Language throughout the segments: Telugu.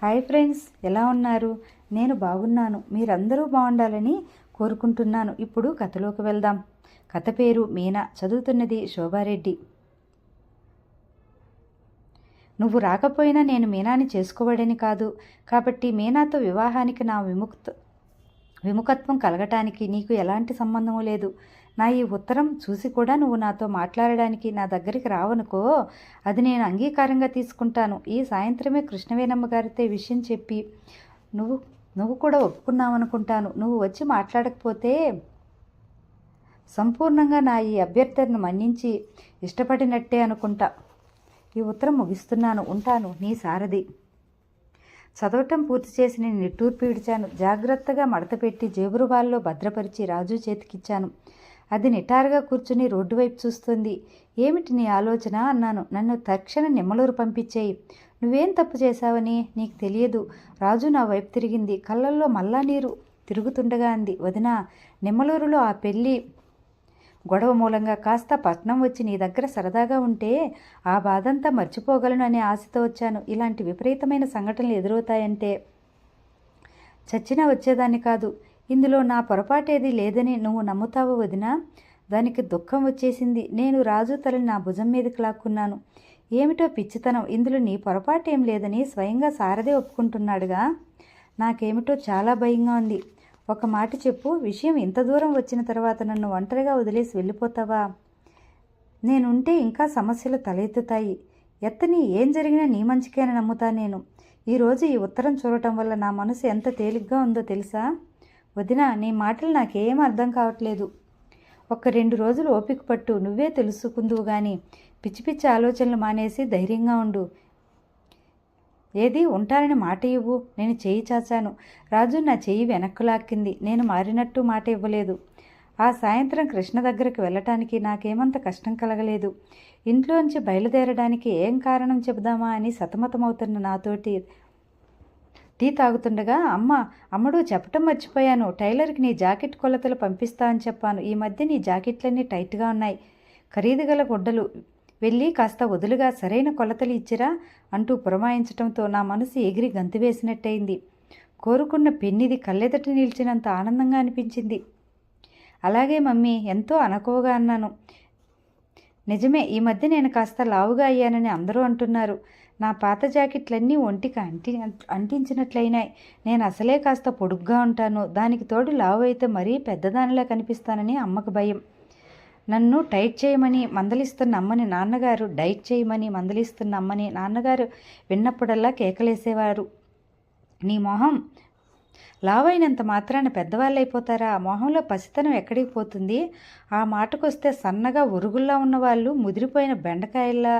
హాయ్ ఫ్రెండ్స్, ఎలా ఉన్నారు? నేను బాగున్నాను. మీరందరూ బాగుండాలని కోరుకుంటున్నాను. ఇప్పుడు కథలోకి వెళ్దాం. కథ పేరు మీనా. చదువుతున్నది శోభారెడ్డి. నువ్వు రాకపోయినా నేను మీనాని చేసుకోవడని కాదు. కాబట్టి మీనాతో వివాహానికి నా విముఖత్వం కలగటానికి నీకు ఎలాంటి సంబంధము లేదు. నా ఈ ఉత్తరం చూసి కూడా నువ్వు నాతో మాట్లాడడానికి నా దగ్గరికి రావనుకో, అది నేను అంగీకారంగా తీసుకుంటాను. ఈ సాయంత్రమే కృష్ణవేణమ్మ గారితో విషయం చెప్పి నువ్వు నువ్వు కూడా ఒప్పుకున్నావనుకుంటాను. నువ్వు వచ్చి మాట్లాడకపోతే సంపూర్ణంగా నా ఈ అభ్యర్థనను మన్నించి ఇష్టపడినట్టే అనుకుంటా. ఈ ఉత్తరం ముగిస్తున్నాను. ఉంటాను. నీ సారథి. చదవటం పూర్తి చేసి నేను నిట్టూర్పు విడిచాను. జాగ్రత్తగా మడతపెట్టి జేబురుబాల్లో భద్రపరిచి రాజు చేతికిచ్చాను. అది నిటారుగా కూర్చుని రోడ్డు వైపు చూస్తుంది. ఏమిటి నీ ఆలోచన అన్నాను. నన్ను తక్షణ నిమ్మలూరు పంపించేయి. నువ్వేం తప్పు చేశావని నీకు తెలియదు. రాజు నా వైపు తిరిగింది. కళ్ళల్లో మల్లా నీరు తిరుగుతుండగా అంది, వదినా, నిమ్మలూరులో ఆ పెళ్ళి గొడవ మూలంగా కాస్త పట్నం వచ్చి నీ దగ్గర సరదాగా ఉంటే ఆ బాధంతా మర్చిపోగలను అనే ఆశతో వచ్చాను. ఇలాంటి విపరీతమైన సంఘటనలు ఎదురవుతాయంటే చచ్చినా వచ్చేదాన్ని కాదు. ఇందులో నా పొరపాటేది లేదని నువ్వు నమ్ముతావు వదినా? దానికి దుఃఖం వచ్చేసింది. నేను రాజు తలని నా భుజం మీదకి లాక్కున్నాను. ఏమిటో పిచ్చితనం, ఇందులో నీ పొరపాటేం లేదని స్వయంగా సారథి ఒప్పుకుంటున్నాడుగా. నాకేమిటో చాలా భయంగా ఉంది. ఒక మాట చెప్పు, విషయం ఇంత దూరం వచ్చిన తర్వాత నన్ను ఒంటరిగా వదిలేసి వెళ్ళిపోతావా? నేనుంటే ఇంకా సమస్యలు తలెత్తుతాయి. ఎత్తని ఏం జరిగినా నీ మంచికేనా నమ్ముతా నేను. ఈరోజు ఈ ఉత్తరం చూడటం వల్ల నా మనసు ఎంత తేలిగ్గా ఉందో తెలుసా? వదినా, నీ మాటలు నాకేం అర్థం కావట్లేదు. ఒక్క 2 రోజులు ఓపిక పట్టు, నువ్వే తెలుసుకుందువు గాని. పిచ్చి పిచ్చి ఆలోచనలు మానేసి ధైర్యంగా ఉండు. ఏది ఉంటానని మాట ఇవ్వు. నేను చెయ్యి చాచాను. రాజు నా చెయ్యి వెనక్కు లాక్కింది. నేను మారినట్టు మాట ఇవ్వలేదు. ఆ సాయంత్రం కృష్ణ దగ్గరకు వెళ్ళటానికి నాకేమంత కష్టం కలగలేదు. ఇంట్లోంచి బయలుదేరడానికి ఏం కారణం చెబుదామా అని సతమతమవుతున్న నాతోటి టీ తాగుతుండగా, అమ్మడు చెప్పటం మర్చిపోయాను. టైలర్కి నీ జాకెట్ కొలతలు పంపిస్తా అని చెప్పాను. ఈ మధ్య నీ జాకెట్లన్నీ టైట్గా ఉన్నాయి. ఖరీదు గల గుడ్డలు వెళ్ళి కాస్త వదులుగా సరైన కొలతలు ఇచ్చిరా అంటూ పురమాయించటంతో నా మనసు ఎగిరి గంతు వేసినట్టయింది. కోరుకున్న పెన్నిది కళ్ళెదట నిలిచినంత ఆనందంగా అనిపించింది. అలాగే మమ్మీ, ఎంతో అనకోగా అన్నాను. నిజమే, ఈ మధ్య నేను కాస్త లావుగా అయ్యానని అందరూ అంటున్నారు. నా పాత జాకెట్లన్నీ ఒంటికి అంటించినట్లయినాయి. నేను అసలే కాస్త పొడుగ్గా ఉంటాను. దానికి తోడు లావు అయితే మరీ పెద్దదానిలా కనిపిస్తానని అమ్మకు భయం. నన్ను టైట్ చేయమని మందలిస్తున్న అమ్మని నాన్నగారు డైట్ చేయమని మందలిస్తున్న అమ్మని నాన్నగారు విన్నప్పుడల్లా కేకలేసేవారు. నీ మొహం లావైనంత మాత్రాన పెద్దవాళ్ళైపోతారా? ఆ మొహంలో పసితనం ఎక్కడికి పోతుంది? ఆ మాటకొస్తే సన్నగా ఒరుగుల్లా ఉన్నవాళ్ళు ముదిరిపోయిన బెండకాయల్లా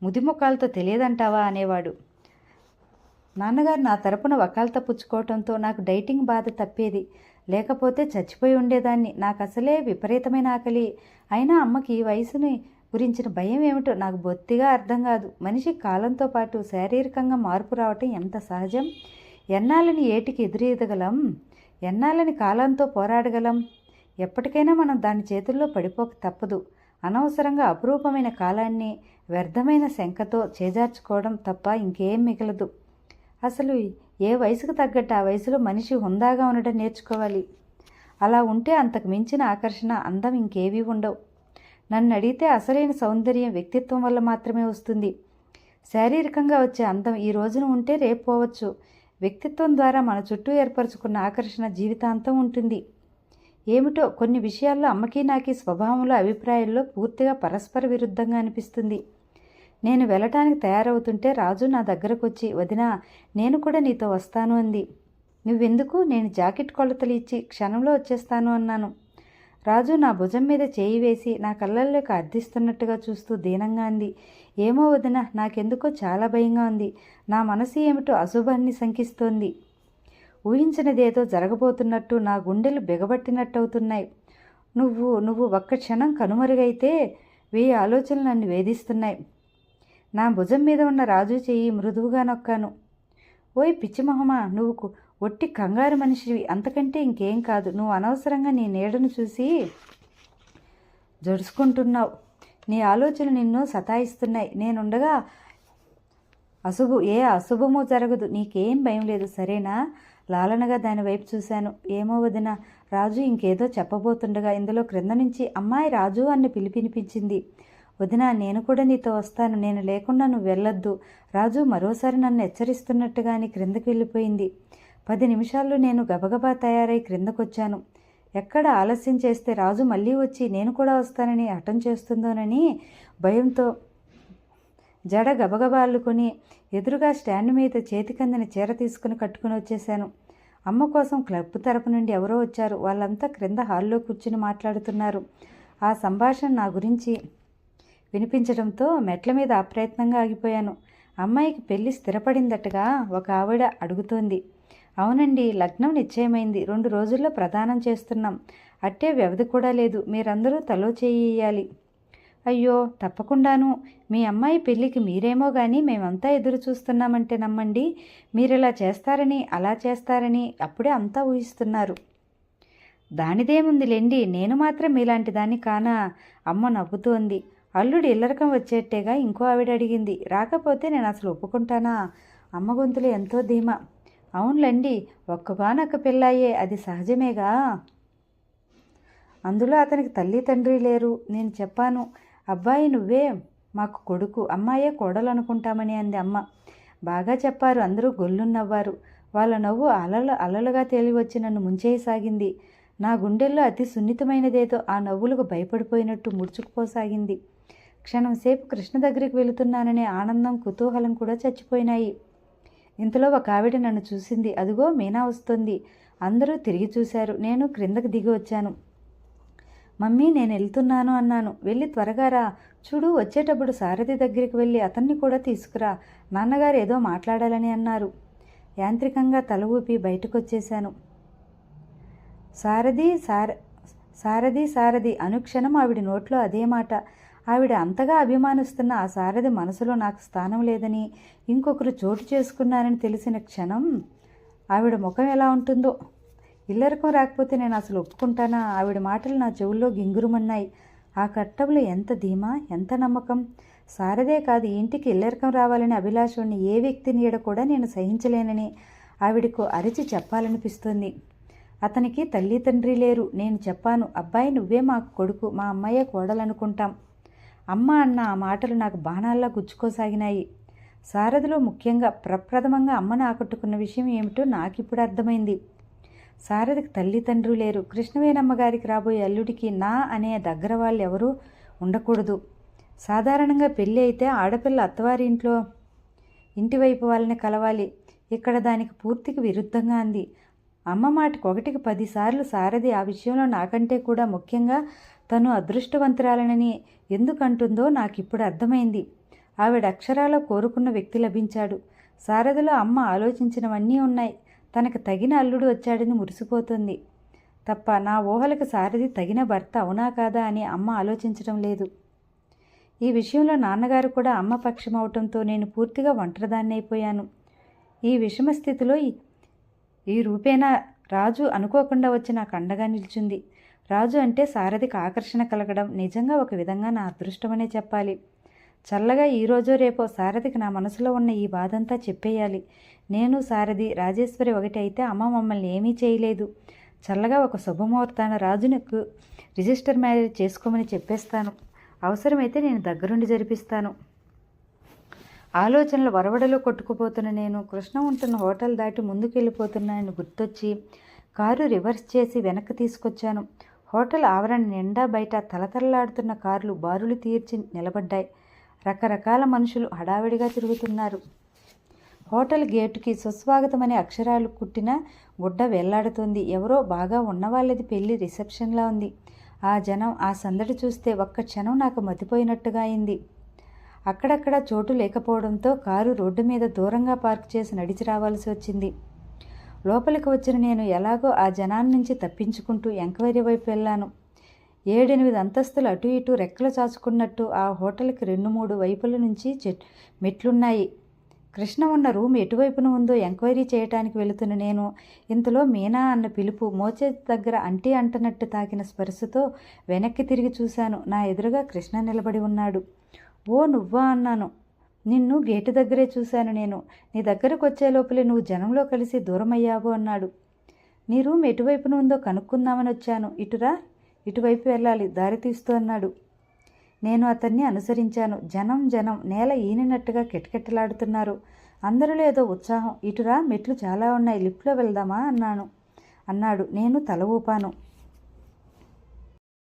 ముదిముఖాలతో తెలియదంటావా అనేవాడు. నాన్నగారు నా తరపున వకాల్తా పుచ్చుకోవటంతో నాకు డైటింగ్ బాధ తప్పేది. లేకపోతే చచ్చిపోయి ఉండేదాన్ని. నాకు అసలే విపరీతమైన ఆకలి. అయినా అమ్మకి ఈ వయసుని గురించిన భయం ఏమిటో నాకు బొత్తిగా అర్థం కాదు. మనిషి కాలంతో పాటు శారీరకంగా మార్పు రావటం ఎంత సహజం. ఎన్నాళ్ళని ఏటికి ఎదురీదగలం? ఎన్నాళ్ళని కాలంతో పోరాడగలం? ఎప్పటికైనా మనం దాని చేతుల్లో పడిపోక తప్పదు. అనవసరంగా అపురూపమైన కాలాన్ని వ్యర్థమైన శంకతో చేజార్చుకోవడం తప్ప ఇంకేం మిగలదు. అసలు ఏ వయసుకు తగ్గట్టు ఆ వయసులో మనిషి హుందాగా ఉండడం నేర్చుకోవాలి. అలా ఉంటే అంతకు మించిన ఆకర్షణ, అందం ఇంకేవీ ఉండవు. నన్ను అడిగితే అసలైన సౌందర్యం వ్యక్తిత్వం వల్ల మాత్రమే వస్తుంది. శారీరకంగా వచ్చే అందం ఈ రోజున ఉంటే రేపు పోవచ్చు. వ్యక్తిత్వం ద్వారా మన చుట్టూ ఏర్పరచుకున్న ఆకర్షణ జీవితాంతం ఉంటుంది. ఏమిటో కొన్ని విషయాల్లో అమ్మకి నాకి స్వభావంలో అభిప్రాయాల్లో పూర్తిగా పరస్పర విరుద్ధంగా అనిపిస్తుంది. నేను వెళ్ళటానికి తయారవుతుంటే రాజు నా దగ్గరకు వచ్చి, వదినా, నేను కూడా నీతో వస్తాను అంది. నువ్వెందుకు? నేను జాకెట్ కొలతలు ఇచ్చి క్షణంలో వచ్చేస్తాను అన్నాను. రాజు నా భుజం మీద చేయి వేసి నా కళ్ళల్లోకి అర్థిస్తున్నట్టుగా చూస్తూ దీనంగా అంది, ఏమో వదినా, నాకెందుకో చాలా భయంగా ఉంది. నా మనసు ఏమిటో అశుభాన్ని శంకిస్తోంది. ఊహించినదేదో జరగబోతున్నట్టు నా గుండెలు బిగబట్టినట్టు అవుతున్నాయి. నువ్వు ఒక్క క్షణం కనుమరుగైతే 1000 ఆలోచనలు నన్ను వేధిస్తున్నాయి. నా భుజం మీద ఉన్న రాజు చెయ్యి మృదువుగా నొక్కాను. ఓయ్ పిచ్చి మొహమా, నువ్వు ఒట్టి కంగారు మనిషివి, అంతకంటే ఇంకేం కాదు. నువ్వు అనవసరంగా నీ నీడను చూసి జడుచుకుంటున్నావు. నీ ఆలోచనలు నిన్ను సతాయిస్తున్నాయి. నేనుండగా ఏ అశుభమూ జరగదు, నీకేం భయం లేదు సరేనా? లాలనగా దాని వైపు చూశాను. ఏమో వదిన, రాజు ఇంకేదో చెప్పబోతుండగా ఇందులో క్రింద నుంచి అమ్మాయి రాజు అని పిలిపినిపించింది. వదిన, నేను కూడా నీతో వస్తాను, నేను లేకుండా నువ్వు వెళ్ళొద్దు. రాజు మరోసారి నన్ను హెచ్చరిస్తున్నట్టుగాని క్రిందకి వెళ్ళిపోయింది. 10 నిమిషాల్లో నేను గబగబా తయారై క్రిందకొచ్చాను. ఎక్కడ ఆలస్యం చేస్తే రాజు మళ్ళీ వచ్చి నేను కూడా వస్తానని హఠం చేస్తుందోనని భయంతో జడ గబగబా అల్లుకొని ఎదురుగా స్టాండ్ మీద చేతికందిన చీర తీసుకుని కట్టుకుని వచ్చేశాను. అమ్మ కోసం క్లబ్ తరపు నుండి ఎవరో వచ్చారు. వాళ్ళంతా క్రింద హాల్లో కూర్చుని మాట్లాడుతున్నారు. ఆ సంభాషణ నా గురించి వినిపించడంతో మెట్ల మీద అప్రయత్నంగా ఆగిపోయాను. అమ్మాయికి పెళ్లి స్థిరపడిందట్టుగా ఒక ఆవిడ అడుగుతోంది. అవునండి, లగ్నం నిశ్చయమైంది. 2 రోజుల్లో ప్రదానం చేస్తున్నాం. అట్టే వ్యవధి కూడా లేదు. మీరందరూ తలో చేయాలి. అయ్యో, తప్పకుండాను. మీ అమ్మాయి పెళ్ళికి మీరేమో కానీ మేమంతా ఎదురు చూస్తున్నామంటే నమ్మండి. మీరిలా చేస్తారని అలా చేస్తారని అప్పుడే అంతా ఊహిస్తున్నారు. దానిదేముందిలేండి, నేను మాత్రం మీలాంటి దాన్ని కానా? అమ్మ నవ్వుతోంది. అల్లుడు ఇల్లరకం వచ్చేట్టేగా ఇంకో ఆవిడ అడిగింది. రాకపోతే నేను అసలు ఒప్పుకుంటానా? అమ్మ గొంతులు ఎంతో ధీమా. అవునులండి, ఒక్కగానొక్క పిల్లాయే, అది సహజమేగా. అందులో అతనికి తల్లి తండ్రి లేరు. నేను చెప్పాను, అబ్బాయి నువ్వే మాకు కొడుకు, అమ్మాయే కోడలు అనుకుంటామని అంది అమ్మ. బాగా చెప్పారు. అందరూ గొల్లున్నవ్వారు. వాళ్ళ నవ్వు అలలుగా తేలివచ్చి నన్ను ముంచేయసాగింది. నా గుండెల్లో అతి సున్నితమైనదేదో ఆ నవ్వులకు భయపడిపోయినట్టు ముడుచుకుపోసాగింది. క్షణంసేపు కృష్ణ దగ్గరికి వెళుతున్నాననే ఆనందం, కుతూహలం కూడా చచ్చిపోయినాయి. ఇంతలో ఒక ఆవిడ నన్ను చూసింది. అదిగో మీనా వస్తుంది. అందరూ తిరిగి చూశారు. నేను క్రిందకు దిగి వచ్చాను. మమ్మీ, నేను వెళ్తున్నాను అన్నాను. వెళ్ళి త్వరగా రా. చూడు, వచ్చేటప్పుడు సారథి దగ్గరికి వెళ్ళి అతన్ని కూడా తీసుకురా. నాన్నగారు ఏదో మాట్లాడాలని అన్నారు. యాంత్రికంగా తల ఊపి బయటకు వచ్చేశాను. సారథి సారథి అనుక్షణం ఆవిడ నోట్లో అదే మాట. ఆవిడ అంతగా అభిమానిస్తున్న ఆ సారథి మనసులో నాకు స్థానం లేదని, ఇంకొకరు చోటు చేసుకున్నారని తెలిసిన క్షణం ఆవిడ ముఖం ఎలా ఉంటుందో. ఇల్లరకం రాకపోతే నేను అసలు ఒప్పుకుంటానా? ఆవిడ మాటలు నా చెవుల్లో గింగురుమన్నాయి. ఆ కట్టంలో ఎంత ధీమా, ఎంత నమ్మకం! సారదే కాదు, ఇంటికి ఇల్లరకం రావాలని అభిలాష ఉన్న ఏ వ్యక్తి నీడ కూడా నేను సహించలేనని ఆవిడకు అరిచి చెప్పాలనిపిస్తుంది. అతనికి తల్లి తండ్రి లేరు. నేను చెప్పాను, అబ్బాయి నువ్వే మాకు కొడుకు, మా అమ్మాయే కోడలనుకుంటాం. అమ్మ అన్న ఆ మాటలు నాకు బాణాల్లా గుచ్చుకోసాగినాయి. సారథిలో ముఖ్యంగా ప్రప్రథమంగా అమ్మను ఆకట్టుకున్న విషయం ఏమిటో నాకిప్పుడు అర్థమైంది. సారథికి తల్లి తండ్రి లేరు. కృష్ణవేణమ్మ గారికి రాబోయే అల్లుడికి నా అనే దగ్గర వాళ్ళు ఎవరూ ఉండకూడదు. సాధారణంగా పెళ్ళి అయితే ఆడపిల్ల అత్తవారి ఇంటివైపు వాళ్ళని కలవాలి. ఇక్కడ దానికి పూర్తికి విరుద్ధంగా అంది. అమ్మ మాటకు 1కి 10 సార్లు సారథి ఆ విషయంలో నాకంటే కూడా ముఖ్యంగా తను అదృష్టవంతురాలనని ఎందుకంటుందో నాకిప్పుడు అర్థమైంది. ఆవిడ అక్షరాల కోరుకున్న వ్యక్తి లభించాడు. సారథిలో అమ్మ ఆలోచించినవన్నీ ఉన్నాయి. తనకు తగిన అల్లుడు వచ్చాడని మురిసిపోతుంది తప్ప నా ఊహలకు సారథి తగిన భర్త అవునా కాదా అని అమ్మ ఆలోచించడం లేదు. ఈ విషయంలో నాన్నగారు కూడా అమ్మ పక్షం అవటంతో నేను పూర్తిగా ఒంటరిదాన్ని అయిపోయాను. ఈ విషమ స్థితిలో ఈ రూపేణా రాజు అనుకోకుండా వచ్చి నాకు అండగా నిల్చుంది. రాజు అంటే సారథికి ఆకర్షణ కలగడం నిజంగా ఒక విధంగా నా అదృష్టమనే చెప్పాలి. చల్లగా ఈరోజో రేపో సారథికి నా మనసులో ఉన్న ఈ బాధంతా చెప్పేయాలి. నేను సారథి రాజేశ్వరి ఒకటి అయితే అమ్మ మమ్మల్ని ఏమీ చేయలేదు. చల్లగా ఒక శుభముహూర్తాన రాజునకు రిజిస్టర్ మ్యారేజ్ చేసుకోమని చెప్పేస్తాను. అవసరమైతే నేను దగ్గరుండి జరిపిస్తాను. ఆలోచనలు వరవడలో కొట్టుకుపోతున్న నేను కృష్ణ ఉంటున్న హోటల్ దాటి ముందుకెళ్ళిపోతున్నానని గుర్తొచ్చి కారు రివర్స్ చేసి వెనక్కి తీసుకొచ్చాను. హోటల్ ఆవరణ నిండా బయట తలతలలాడుతున్న కార్లు బారులు తీర్చి నిలబడ్డాయి. రకరకాల మనుషులు హడావిడిగా తిరుగుతున్నారు. హోటల్ గేటుకి సుస్వాగతమనే అక్షరాలు కుట్టిన గుడ్డ వెళ్లాడుతోంది. ఎవరో బాగా ఉన్నవాళ్ళది పెళ్లి రిసెప్షన్లా ఉంది. ఆ జనం, ఆ సందడి చూస్తే ఒక్క క్షణం నాకు మతిపోయినట్టుగా అయింది. అక్కడక్కడ చోటు లేకపోవడంతో కారు రోడ్డు మీద దూరంగా పార్క్ చేసి నడిచి రావాల్సి వచ్చింది. లోపలికి వచ్చిన నేను ఎలాగో ఆ జనాన్ని నుంచి తప్పించుకుంటూ ఎంక్వైరీ వైపు వెళ్ళాను. 7-8 అంతస్తులు అటు ఇటు రెక్కలు చాచుకున్నట్టు ఆ హోటల్కి 2-3 వైపుల నుంచి మెట్లున్నాయి. కృష్ణ ఉన్న రూమ్ ఎటువైపున ఉందో ఎంక్వైరీ చేయటానికి వెళుతున్న నేను ఇంతలో మీనా అన్న పిలుపు మోచే దగ్గర అంటనట్టు తాకిన స్పర్శతో వెనక్కి తిరిగి చూశాను. నా ఎదురుగా కృష్ణ నిలబడి ఉన్నాడు. ఓ నువ్వా అన్నాను. నిన్ను గేటు దగ్గరే చూశాను నేను. నీ దగ్గరకు వచ్చే లోపలే నువ్వు జనంలో కలిసి దూరమయ్యావు అన్నాడు. నీ రూమ్ ఎటువైపున ఉందో కనుక్కుందామని వచ్చాను. ఇటురా, ఇటువైపు వెళ్ళాలి, దారి తీస్తూ అన్నాడు. నేను అతన్ని అనుసరించాను. జనం నేల ఈనినట్టుగా కిటకిటలాడుతున్నారు. అందరిలో ఏదో ఉత్సాహం. ఇటురా, మెట్లు చాలా ఉన్నాయి, లిఫ్ట్లో వెళ్దామా అన్నాడు. నేను తల ఊపాను.